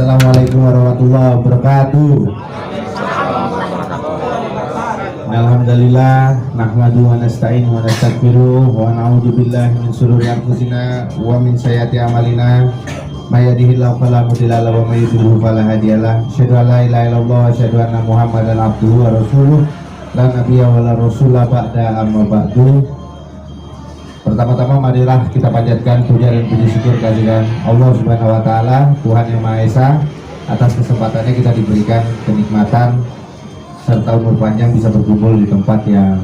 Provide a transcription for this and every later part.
Assalamualaikum warahmatullahi wabarakatuh. Alhamdulillah nahmadu wa nasta'in wa nastaghfiruh wa na'udzu billahi min shururi anfusina wa min sayyiati a'malina may yahdihillahu fala mudilla lahu wa may yudlil fala hadiyalah. Asyhadu an la ilaha illallah wa asyhadu anna Muhammadan abduhu wa rasuluh la nabiyya wa la rasula ba'da amma ba'du. Pertama-tama marilah kita panjatkan puja dan puji syukur kehadiran Allah Subhanahu wa taala, Tuhan yang Maha Esa, atas kesempatannya kita diberikan kenikmatan serta umur panjang bisa berkumpul di tempat yang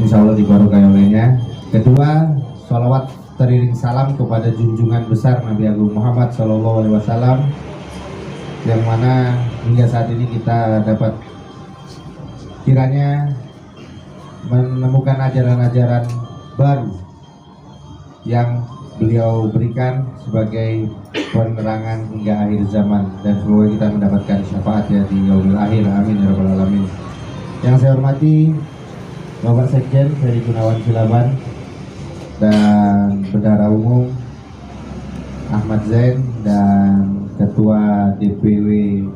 insya Allah dibarokahi olehnya. Kedua, sholawat teriring salam kepada junjungan besar Nabi Agung Muhammad SAW, yang mana hingga saat ini kita dapat kiranya menemukan ajaran-ajaran baru yang beliau berikan sebagai penerangan hingga akhir zaman, dan semoga kita mendapatkan syafaatnya di yaumil akhir, amin ya rabbal alamin. Yang saya hormati Bapak Sekjen Ferry Gunawan Silaban dan Bendahara Umum Ahmad Zain dan Ketua DPW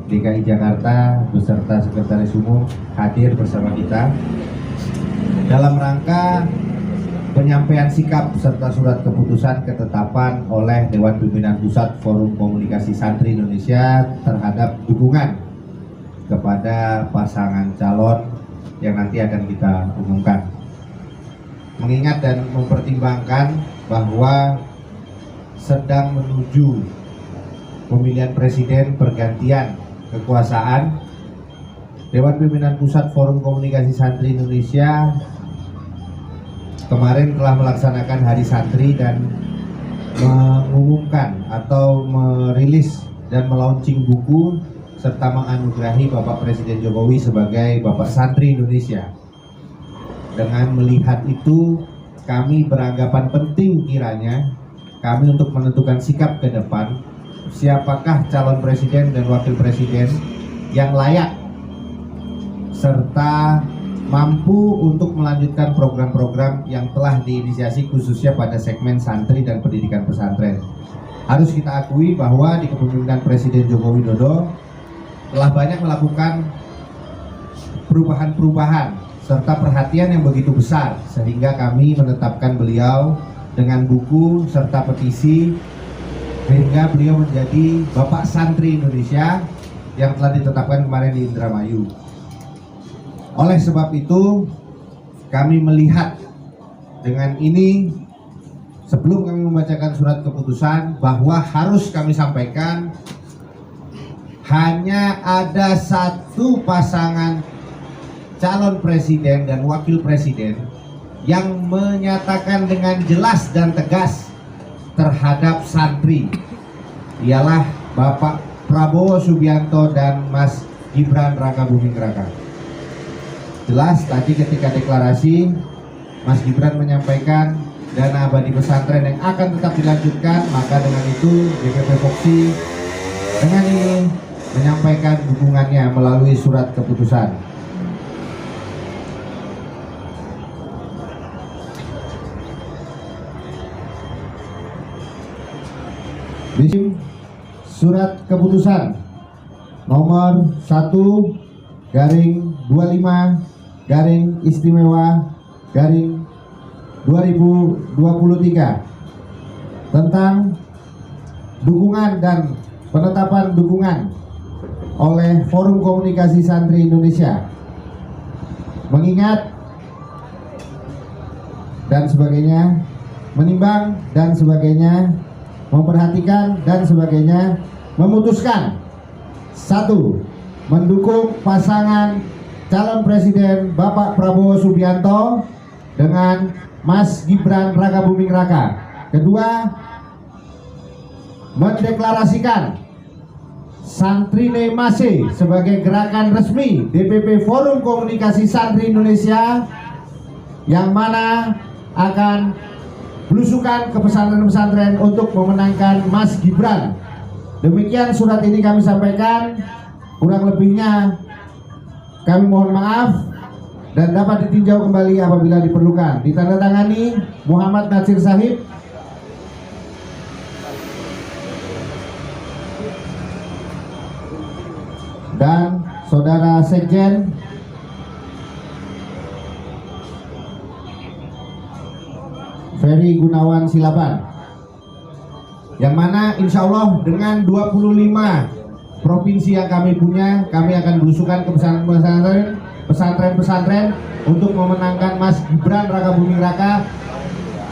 DKI Jakarta beserta Sekretaris Umum hadir bersama kita dalam rangka penyampaian sikap serta surat keputusan ketetapan oleh Dewan Pimpinan Pusat Forum Komunikasi Santri Indonesia terhadap dukungan kepada pasangan calon yang nanti akan kita umumkan. Mengingat dan mempertimbangkan bahwa sedang menuju pemilihan presiden pergantian kekuasaan, Dewan Pimpinan Pusat Forum Komunikasi Santri Indonesia kemarin telah melaksanakan Hari Santri dan mengumumkan atau merilis dan melaunching buku serta menganugerahi Bapak Presiden Jokowi sebagai Bapak Santri Indonesia. Dengan melihat itu, kami beranggapan penting kiranya kami untuk menentukan sikap ke depan, siapakah calon presiden dan wakil presiden yang layak serta mampu untuk melanjutkan program-program yang telah diinisiasi khususnya pada segmen santri dan pendidikan pesantren. Harus kita akui bahwa di kepemimpinan Presiden Joko Widodo telah banyak melakukan perubahan-perubahan serta perhatian yang begitu besar, sehingga kami menetapkan beliau dengan buku serta petisi sehingga beliau menjadi Bapak Santri Indonesia yang telah ditetapkan kemarin di Indramayu. Oleh sebab itu, kami melihat dengan ini, sebelum kami membacakan surat keputusan, bahwa harus kami sampaikan hanya ada satu pasangan calon presiden dan wakil presiden yang menyatakan dengan jelas dan tegas terhadap santri, ialah Bapak Prabowo Subianto dan Mas Gibran Rakabuming Raka. Jelas tadi ketika deklarasi Mas Gibran menyampaikan dana abadi pesantren yang akan tetap dilanjutkan, maka dengan itu DPP Voksi dengan ini menyampaikan dukungannya melalui surat keputusan. Di surat keputusan nomor 1/25/istimewa/2023 tentang dukungan dan penetapan dukungan oleh Forum Komunikasi Santri Indonesia, mengingat dan sebagainya, menimbang dan sebagainya, memperhatikan dan sebagainya, memutuskan: 1. Mendukung pasangan calon presiden Bapak Prabowo Subianto dengan Mas Gibran Rakabuming Raka. Kedua, mendeklarasikan Santrine Mase sebagai gerakan resmi DPP Forum Komunikasi Santri Indonesia, yang mana akan belusukan ke pesantren-pesantren untuk memenangkan Mas Gibran. Demikian surat ini kami sampaikan, kurang lebihnya kami mohon maaf dan dapat ditinjau kembali apabila diperlukan. Ditandatangani Muhammad Natsir Sahib. dan Saudara Sekjen Ferry Gunawan Silaban, yang mana insya Allah dengan 25 provinsi yang kami punya, kami akan berusukan ke pesantren-pesantren untuk memenangkan Mas Gibran Rakabuming Raka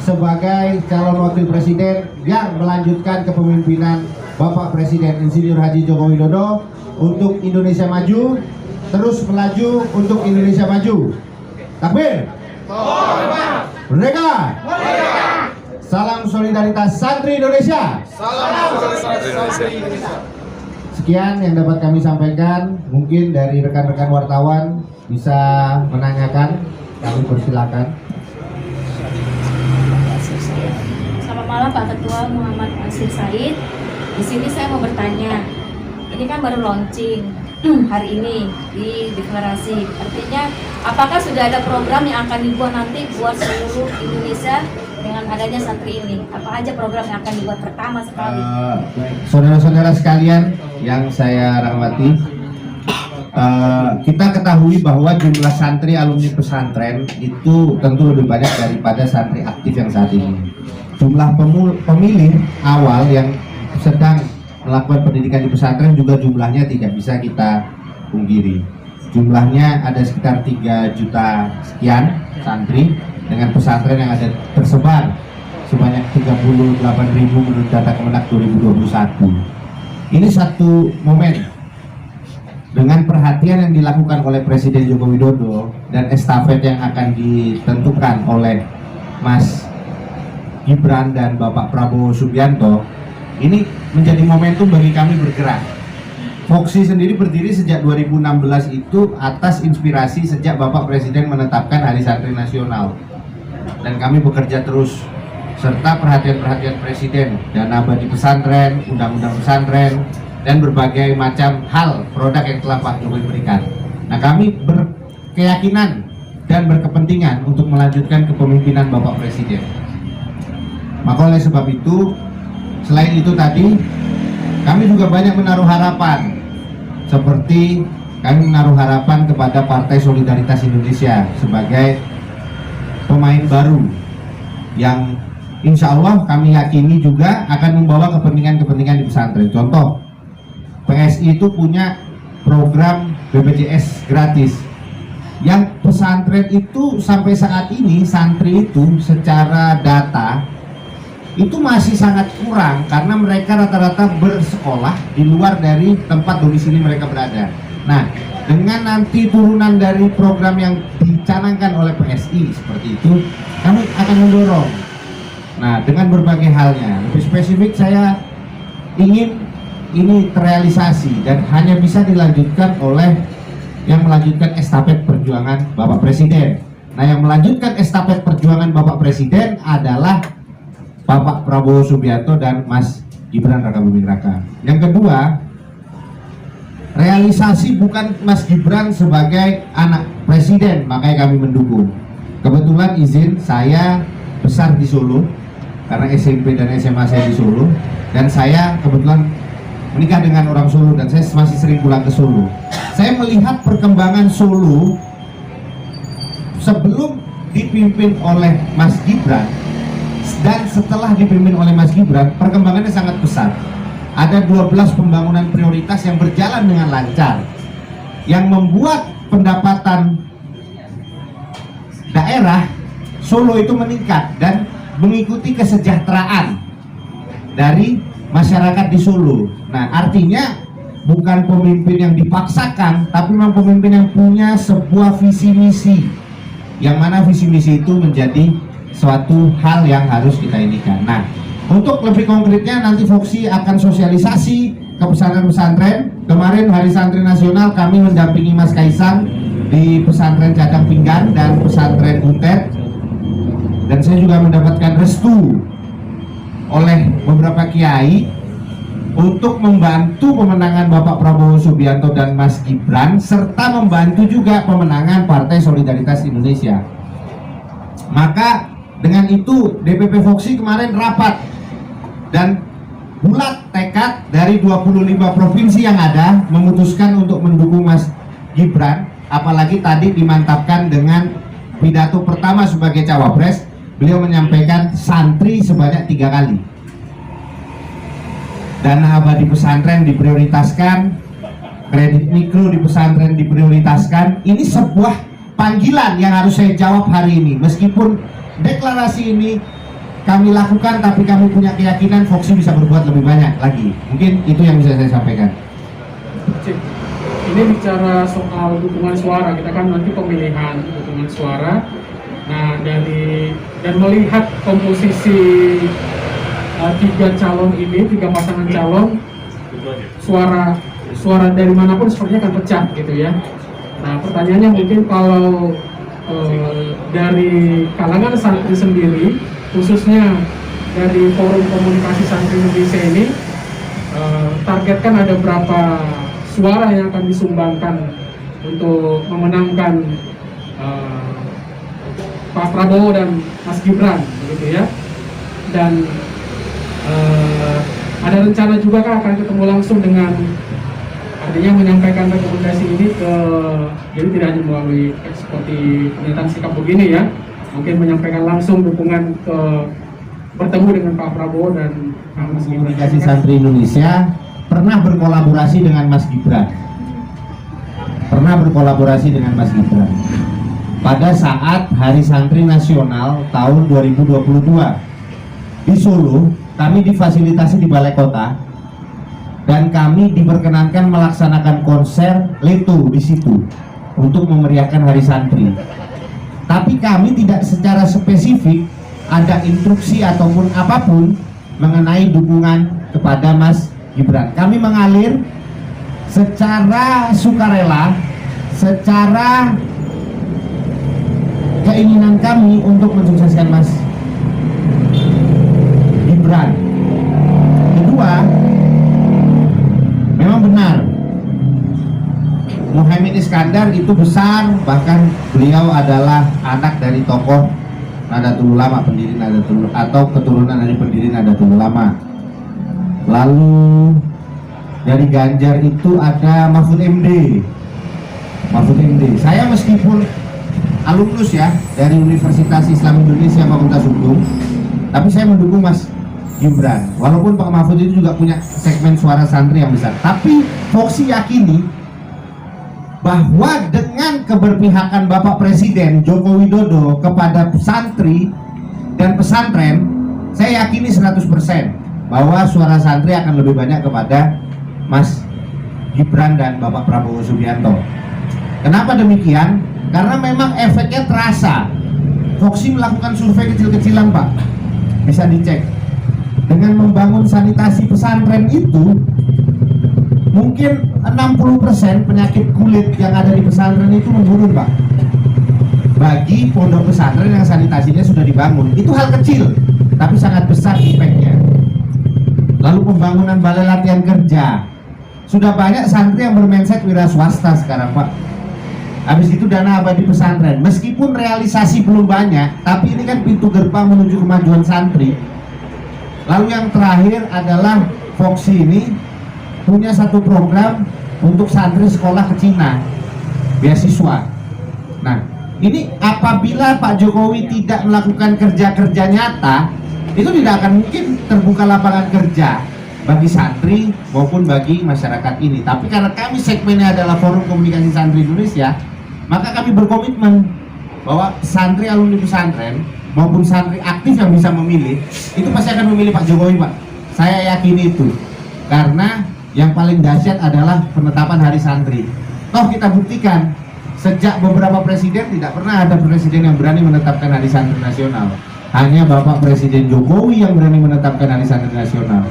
sebagai calon wakil presiden yang melanjutkan kepemimpinan Bapak Presiden Insinyur Haji Joko Widodo untuk Indonesia maju, terus melaju untuk Indonesia maju. Takbir! Merdeka! Salam solidaritas santri Indonesia. Sekian yang dapat kami sampaikan. Mungkin dari rekan-rekan wartawan bisa menanyakan, kami persilakan. Selamat malam Pak Ketua Muhammad Nasir Said. Di sini saya mau bertanya. Ini kan baru launching hari ini di deklarasi. Artinya, apakah sudah ada program yang akan dibuat nanti buat seluruh Indonesia dengan adanya santri ini? Apa aja program yang akan dibuat pertama sekali? Saudara-saudara sekalian yang saya rahmati, kita ketahui bahwa jumlah santri alumni pesantren itu tentu lebih banyak daripada santri aktif yang saat ini. Jumlah pemilih awal yang sedang melakukan pendidikan di pesantren juga jumlahnya tidak bisa kita pungkiri. Jumlahnya ada sekitar 3 juta sekian santri dengan pesantren yang ada tersebar sebanyak 38.000 menurut data Kemenak 2021. Ini satu momen dengan perhatian yang dilakukan oleh Presiden Joko Widodo dan estafet yang akan ditentukan oleh Mas Gibran dan Bapak Prabowo Subianto. Ini menjadi momentum bagi kami bergerak. Voksi sendiri berdiri sejak 2016 itu atas inspirasi sejak Bapak Presiden menetapkan Hari Santri Nasional. Dan kami bekerja terus serta perhatian-perhatian Presiden, dana abadi pesantren, undang-undang pesantren, dan berbagai macam hal produk yang telah Pak Jokowi berikan. Nah, kami berkeyakinan dan berkepentingan untuk melanjutkan kepemimpinan Bapak Presiden. Maka oleh sebab itu, selain itu tadi, kami juga banyak menaruh harapan. Seperti kami menaruh harapan kepada Partai Solidaritas Indonesia sebagai pemain baru yang insya Allah kami yakini juga akan membawa kepentingan-kepentingan di pesantren. Contoh, PSI itu punya program BPJS gratis. Yang pesantren itu sampai saat ini, santri itu secara data itu masih sangat kurang karena mereka rata-rata bersekolah di luar dari tempat domisili mereka berada. Nah, dengan nanti turunan dari program yang dicanangkan oleh PSI seperti itu, kami akan mendorong. Nah, dengan berbagai halnya, lebih spesifik saya ingin ini terrealisasi dan hanya bisa dilanjutkan oleh yang melanjutkan estafet perjuangan Bapak Presiden. Nah, yang melanjutkan estafet perjuangan Bapak Presiden adalah Bapak Prabowo Subianto dan Mas Gibran Rakabuming Raka. Yang kedua, realisasi bukan Mas Gibran sebagai anak presiden, makanya kami mendukung. Kebetulan izin saya besar di Solo karena SMP dan SMA saya di Solo, dan saya kebetulan menikah dengan orang Solo dan saya masih sering pulang ke Solo. Saya melihat perkembangan Solo sebelum dipimpin oleh Mas Gibran dan setelah dipimpin oleh Mas Gibran, perkembangannya sangat besar. Ada 12 pembangunan prioritas yang berjalan dengan lancar, yang membuat pendapatan daerah Solo itu meningkat dan mengikuti kesejahteraan dari masyarakat di Solo. Nah, artinya bukan pemimpin yang dipaksakan, tapi memang pemimpin yang punya sebuah visi misi, yang mana visi misi itu menjadi suatu hal yang harus kita inikan. Nah, untuk lebih konkretnya nanti Voksi akan sosialisasi ke pesantren-pesantren. Kemarin Hari Santri Nasional kami mendampingi Mas Kaisang di pesantren Cadang Pinggan dan pesantren Butet, dan saya juga mendapatkan restu oleh beberapa kiai untuk membantu pemenangan Bapak Prabowo Subianto dan Mas Gibran, serta membantu juga pemenangan Partai Solidaritas Indonesia. Maka dengan itu DPP Voksi kemarin rapat dan bulat tekad dari 25 provinsi yang ada memutuskan untuk mendukung Mas Gibran, apalagi tadi dimantapkan dengan pidato pertama sebagai cawapres. Beliau menyampaikan santri sebanyak 3 kali, dana abadi pesantren diprioritaskan, kredit mikro di pesantren diprioritaskan. Ini sebuah panggilan yang harus saya jawab hari ini. Meskipun deklarasi ini kami lakukan, tapi kami punya keyakinan Voxi bisa berbuat lebih banyak lagi. Mungkin itu yang bisa saya sampaikan. Cik, ini bicara soal dukungan suara, kita kan nanti pemilihan dukungan suara. Nah, dan melihat komposisi 3 calon ini, 3 pasangan calon, suara dari manapun sepertinya akan pecah gitu ya. Nah, pertanyaannya mungkin kalau dari kalangan santri sendiri, khususnya dari Forum Komunikasi Santri Indonesia ini, targetkan ada berapa suara yang akan disumbangkan untuk memenangkan Pak Prabowo dan Mas Gibran, begitu ya. Dan ada rencana juga kan akan ketemu langsung dengan, artinya menyampaikan rekomendasi ini ke, jadi tidak hanya melalui seperti pernyataan sikap begini ya, mungkin menyampaikan langsung dukungan ke, bertemu dengan Pak Prabowo dan Mas Gibran. Komunikasi Santri Indonesia pernah berkolaborasi dengan Mas Gibran, pada saat Hari Santri Nasional tahun 2022 di Solo. Kami difasilitasi di Balai Kota dan kami diperkenankan melaksanakan konser Leto di situ untuk memeriahkan Hari Santri. Tapi kami tidak secara spesifik ada instruksi ataupun apapun mengenai dukungan kepada Mas Gibran. Kami mengalir secara sukarela, secara keinginan kami untuk mensukseskan Mas Gibran. Kedua, memang benar Muhammad Iskandar itu besar, bahkan beliau adalah anak dari tokoh Nahdlatul Ulama, pendiri Nahdlatul, atau keturunan dari pendiri Nahdlatul Ulama. Lalu dari Ganjar itu ada Mahfud MD. Saya meskipun alumnus ya dari Universitas Islam Indonesia Fakultas Hukum, tapi saya mendukung Mas Gibran. Walaupun Pak Mahfud itu juga punya segmen suara santri yang besar, tapi Voxi yakini bahwa dengan keberpihakan Bapak Presiden Joko Widodo kepada santri dan pesantren, saya yakini 100% bahwa suara santri akan lebih banyak kepada Mas Gibran dan Bapak Prabowo Subianto. Kenapa demikian? Karena memang efeknya terasa. Voxi melakukan survei kecil-kecilan Pak, bisa dicek. Dengan membangun sanitasi pesantren itu, mungkin 60% penyakit kulit yang ada di pesantren itu menurun Pak. Bagi pondok pesantren yang sanitasinya sudah dibangun, itu hal kecil, tapi sangat besar efeknya. Lalu pembangunan balai latihan kerja, sudah banyak santri yang bermindset wira swasta sekarang Pak. Habis itu dana abadi pesantren, meskipun realisasi belum banyak, tapi ini kan pintu gerbang menuju kemajuan santri. Lalu yang terakhir adalah Voxi ini punya satu program untuk santri sekolah ke Cina, beasiswa. Nah, ini apabila Pak Jokowi tidak melakukan kerja-kerja nyata, itu tidak akan mungkin terbuka lapangan kerja bagi santri maupun bagi masyarakat ini. Tapi karena kami segmennya adalah Forum Komunikasi Santri Indonesia, maka kami berkomitmen bahwa santri alumni pesantren maupun santri aktif yang bisa memilih, itu pasti akan memilih Pak Jokowi Pak. Saya yakin itu, karena yang paling dahsyat adalah penetapan Hari Santri. Toh kita buktikan, sejak beberapa presiden tidak pernah ada presiden yang berani menetapkan Hari Santri Nasional. Hanya Bapak Presiden Jokowi yang berani menetapkan Hari Santri Nasional.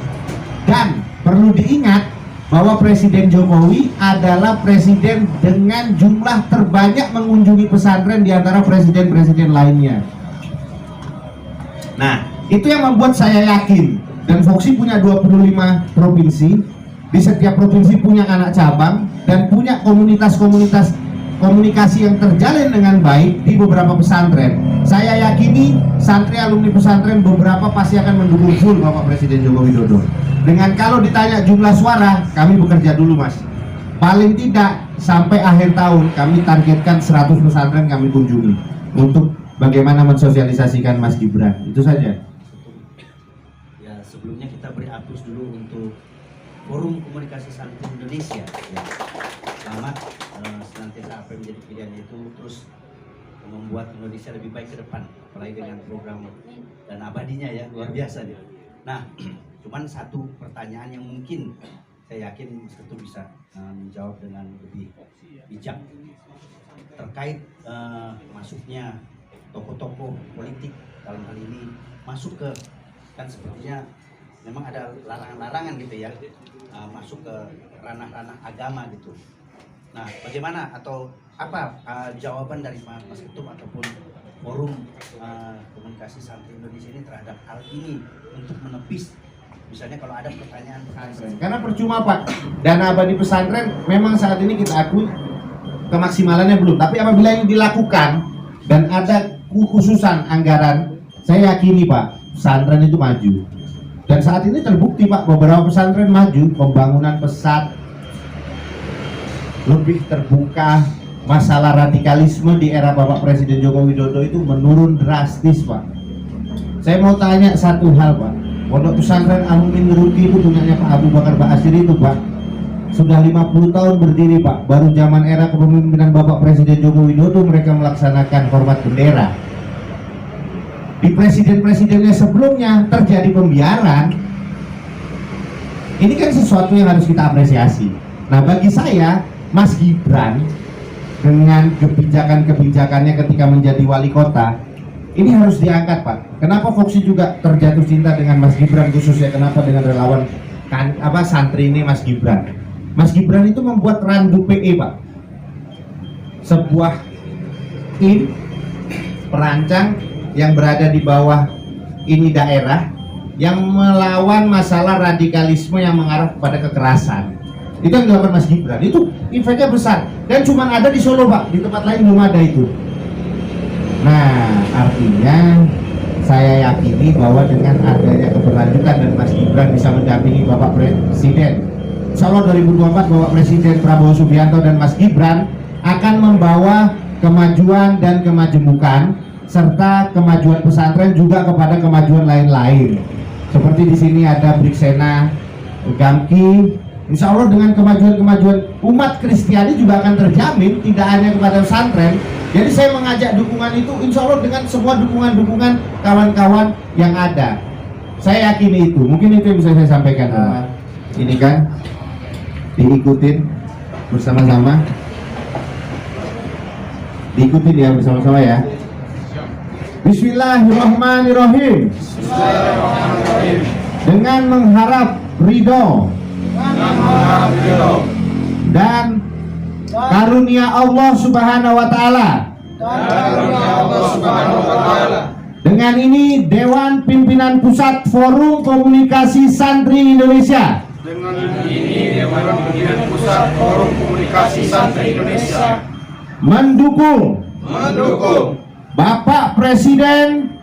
Dan perlu diingat bahwa Presiden Jokowi adalah presiden dengan jumlah terbanyak mengunjungi pesantren di antara presiden-presiden lainnya. Nah, itu yang membuat saya yakin. Dan Voxi punya 25 provinsi, di setiap provinsi punya anak cabang dan punya komunitas-komunitas komunikasi yang terjalin dengan baik di beberapa pesantren, saya yakini santri alumni pesantren beberapa pasti akan mendukung full Bapak Presiden Joko Widodo. Dengan kalau ditanya jumlah suara, kami bekerja dulu Mas. Paling tidak sampai akhir tahun kami targetkan 100 pesantren kami kunjungi untuk bagaimana mensosialisasikan Mas Gibran. Itu saja. Ya, sebelumnya kita beri aplaus dulu untuk Forum Komunikasi Santri Indonesia. Ya. Selamat senantiasa apa yang menjadi pilihan itu terus membuat Indonesia lebih baik ke depan, apalagi dengan program dan abadinya ya, luar biasa dia. Nah, cuman satu pertanyaan yang mungkin saya yakin Tentu bisa menjawab dengan lebih bijak terkait masuknya tokoh-tokoh politik dalam hal ini masuk ke, kan sepertinya memang ada larangan-larangan gitu ya, masuk ke ranah-ranah agama gitu. Nah, bagaimana atau apa jawaban dari Mas Ketum ataupun Forum Komunikasi Santri Indonesia ini terhadap hal ini untuk menepis misalnya kalau ada pertanyaan. Karena percuma Pak, dana abadi pesantren memang saat ini kita akui kemaksimalannya belum, tapi apabila ini dilakukan dan ada kekhususan anggaran, saya yakini Pak, pesantren itu maju. Dan saat ini terbukti Pak, beberapa pesantren maju, pembangunan pesat lebih terbuka, masalah radikalisme di era Bapak Presiden Joko Widodo itu menurun drastis Pak. Saya mau tanya satu hal Pak, pondok pesantren Al-Mu'min Ngeruki itu punyanya Pak Abu Bakar Ba'asyir itu Pak, sudah 50 tahun berdiri Pak, baru zaman era kepemimpinan Bapak Presiden Joko Widodo mereka melaksanakan hormat bendera. Di presiden-presidennya sebelumnya terjadi pembiaran. Ini kan sesuatu yang harus kita apresiasi. Nah bagi saya, Mas Gibran dengan kebijakan-kebijakannya ketika menjadi wali kota ini harus diangkat Pak. Kenapa Foxy juga terjatuh cinta dengan Mas Gibran khususnya, kenapa dengan relawan santri ini Mas Gibran? Mas Gibran itu membuat Randu PE Pak, sebuah tim perancang yang berada di bawah ini daerah yang melawan masalah radikalisme yang mengarah kepada kekerasan. Itu yang dilakukan Mas Gibran, itu efeknya besar dan cuma ada di Solo Pak, di tempat lain belum ada itu. Nah artinya saya yakini bahwa dengan adanya keberlanjutan dan Mas Gibran bisa mendampingi Bapak Presiden, insya Allah 2024 Bapak Presiden Prabowo Subianto dan Mas Gibran akan membawa kemajuan dan kemajemukan serta kemajuan pesantren juga kepada kemajuan lain-lain. Seperti di sini ada Briksena Gamki. Insya Allah dengan kemajuan-kemajuan umat Kristiani juga akan terjamin, tidak hanya kepada pesantren. Jadi saya mengajak dukungan itu insya Allah dengan semua dukungan-dukungan kawan-kawan yang ada. Saya yakini itu, mungkin itu yang bisa saya sampaikan. Ini kan diikutin bersama-sama, diikutin ya bersama-sama ya. Bismillahirrahmanirrahim. Dengan mengharap ridho dan karunia Allah Subhanahu wa Ta'ala. Dengan ini Dewan Pimpinan Pusat Forum Komunikasi Santri Indonesia. Mendukung Bapak Presiden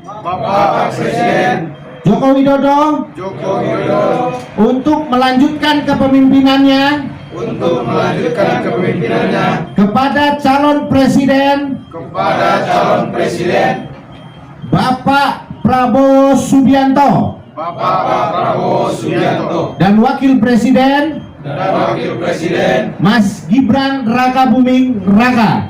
Joko Widodo untuk melanjutkan kepemimpinannya kepada calon presiden Bapak Prabowo Subianto dan Wakil Presiden Mas Gibran Rakabuming Raka.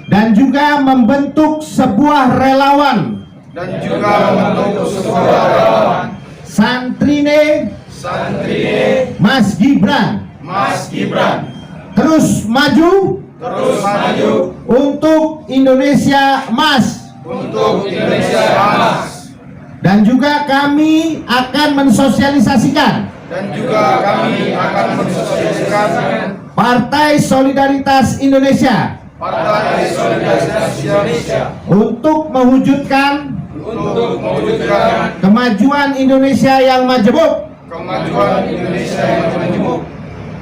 Dan juga membentuk sebuah relawan Santrine Mas Gibran terus maju untuk Indonesia Emas. Dan juga kami akan mensosialisasikan Partai Solidaritas Indonesia untuk mewujudkan kemajuan Indonesia yang majemuk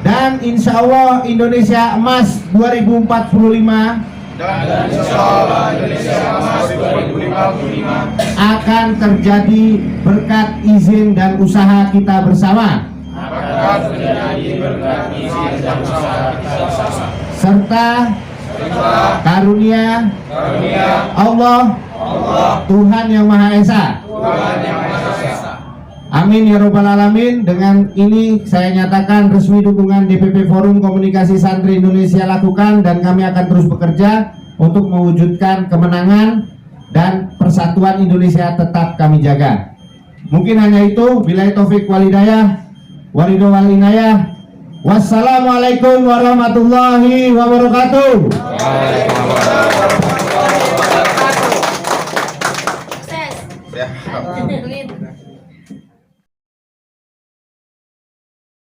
dan insya Allah Indonesia Emas 2045 akan terjadi berkat izin dan usaha kita bersama. Serta karunia Allah Tuhan Yang Maha Esa. Amin ya robbal alamin. Dengan ini saya nyatakan resmi dukungan DPP Forum Komunikasi Santri Indonesia lakukan, dan kami akan terus bekerja untuk mewujudkan kemenangan dan persatuan Indonesia tetap kami jaga. Mungkin hanya itu. Billahi taufik wal hidayah. Waridho wal inayah. Wassalamualaikum warahmatullahi wabarakatuh. Sukses.